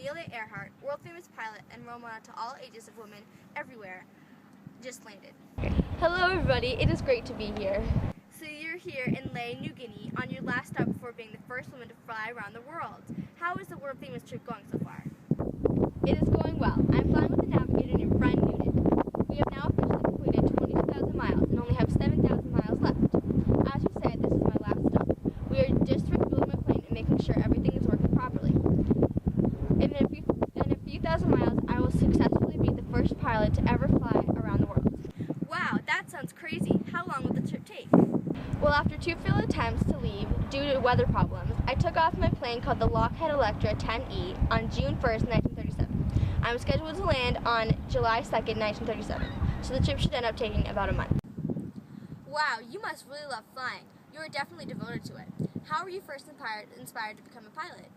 Amelia Earhart, world-famous pilot and role model to all ages of women everywhere, just landed. Hello everybody, it is great to be here. So you're here in Lae, New Guinea on your last stop before being the first woman to fly around the world. How is the world-famous trip going so far? It is going well. I'm flying with the navigator named Friend Newton. We have now officially completed 22,000 miles and only have 7,000 miles left. As you said, this is my last stop. We are just refueling my plane and making sure everything is working properly. In a few thousand miles, I will successfully be the first pilot to ever fly around the world. Wow, that sounds crazy. How long will the trip take? Well, after two failed attempts to leave due to weather problems, I took off my plane called the Lockheed Electra 10E on June 1st, 1937. I'm scheduled to land on July 2nd, 1937, so the trip should end up taking about a month. Wow, you must really love flying. You are definitely devoted to it. How were you first inspired to become a pilot?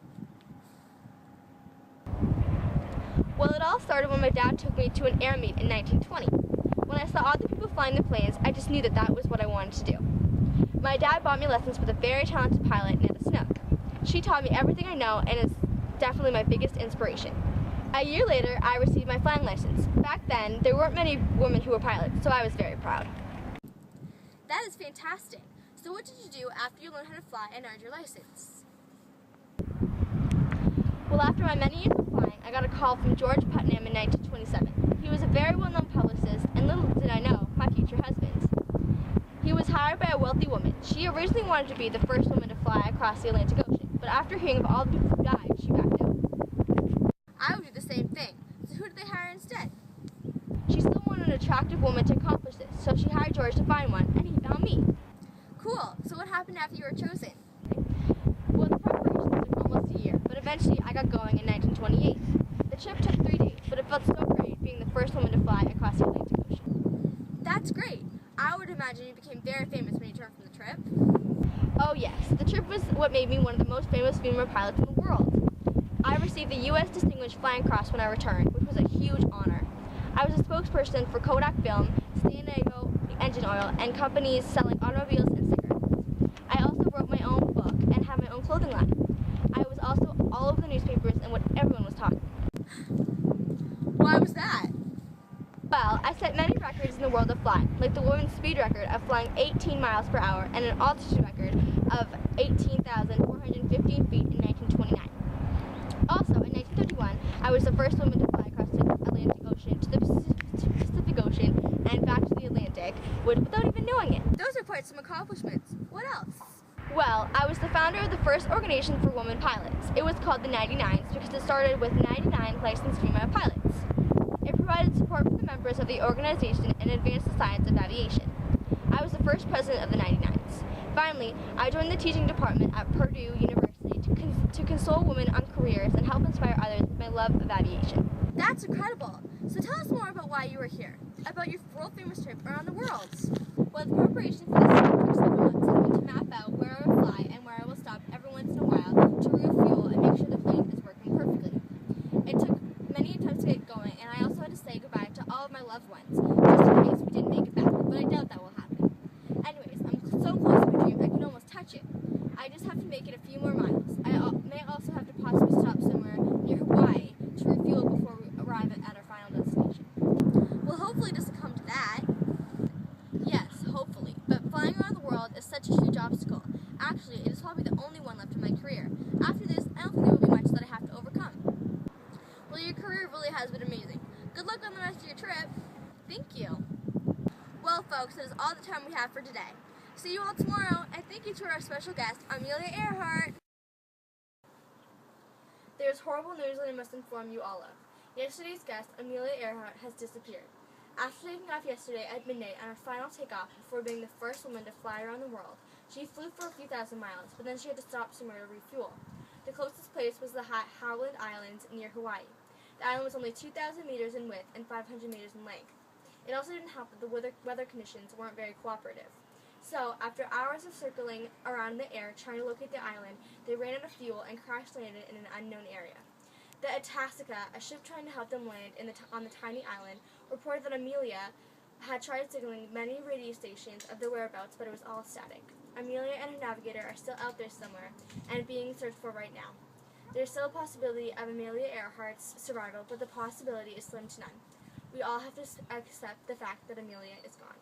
Well, it all started when my dad took me to an air meet in 1920. When I saw all the people flying the planes, I just knew that that was what I wanted to do. My dad bought me lessons with a very talented pilot, Netta Snook. She taught me everything I know and is definitely my biggest inspiration. A year later, I received my flying license. Back then, there weren't many women who were pilots, so I was very proud. That is fantastic. So what did you do after you learned how to fly and earned your license? Well, after my many years of flying, I got a call from George Putnam in 1927. He was a very well-known publicist, and little did I know, my future husband. He was hired by a wealthy woman. She originally wanted to be the first woman to fly across the Atlantic Ocean, but after hearing of all the people who died, she backed out. I would do the same thing. So who did they hire instead? She still wanted an attractive woman to accomplish this, so she hired George to find one, and he found me. Cool. So what happened after you were chosen? Well, the preparations took almost a year, but eventually I got going in 1928. The trip took 3 days, but it felt so great being the first woman to fly across the Atlantic Ocean. That's great. I would imagine you became very famous when you returned from the trip. Oh yes, the trip was what made me one of the most famous female pilots in the world. I received the U.S. Distinguished Flying Cross when I returned, which was a huge honor. I was a spokesperson for Kodak Film, Stannago Engine Oil, and companies selling automobiles and cigarettes. I also wrote my own book and have my own clothing line. I was also all over the newspapers and what everyone was talking about. Why was that? Well, I set many records in the world of flying, like the women's speed record of flying 18 miles per hour and an altitude record of 18,415 feet in 1929. Also, in 1931, I was the first woman to fly across the Atlantic Ocean to the Pacific Ocean and back to the Atlantic without even knowing it. Those are quite some accomplishments. What else? Well, I was the founder of the first organization for women pilots. It was called the 99s because it started with 99 licensed female pilots. It provided support for the members of the organization and advanced the science of aviation. I was the first president of the 99s. Finally, I joined the teaching department at Purdue University to console women on careers and help inspire others with my love of aviation. That's incredible. So tell us more about why you were here, about your world-famous trip around the world. Well, the preparation for this trip took several months. I had to map out where I will fly and where I will stop every once in a while to refuel and make sure the plane is working perfectly. It took many attempts to get going, and I also had to say goodbye to all of my loved ones, just in case we didn't make it back, but I doubt that will happen. Anyways, I'm so close to my dream, I can almost touch it. I just have to make it a few more miles. I may also have to possibly stop somewhere near Hawaii to refuel before we arrive at our final destination. Well, hopefully it doesn't come to that. Yes, hopefully. But flying around the world is such a huge obstacle. Actually, it is probably the only one left in my career. After this, I don't think there will be much that I have to overcome. Well, your career really has been amazing. Good luck on the rest of your trip. Thank you. Well, folks, that is all the time we have for today. See you all tomorrow, and thank you to our special guest, Amelia Earhart. There's horrible news that I must inform you all of. Yesterday's guest, Amelia Earhart, has disappeared. After taking off yesterday at midnight on her final takeoff before being the first woman to fly around the world, she flew for a few thousand miles, but then she had to stop somewhere to refuel. The closest place was the Howland Islands near Hawaii. The island was only 2,000 meters in width and 500 meters in length. It also didn't help that the weather conditions weren't very cooperative. So, after hours of circling around the air trying to locate the island, they ran out of fuel and crash-landed in an unknown area. The Atasika, a ship trying to help them land on the tiny island, reported that Amelia had tried signaling many radio stations of their whereabouts, but it was all static. Amelia and her navigator are still out there somewhere and being searched for right now. There's still a possibility of Amelia Earhart's survival, but the possibility is slim to none. We all have to accept the fact that Amelia is gone.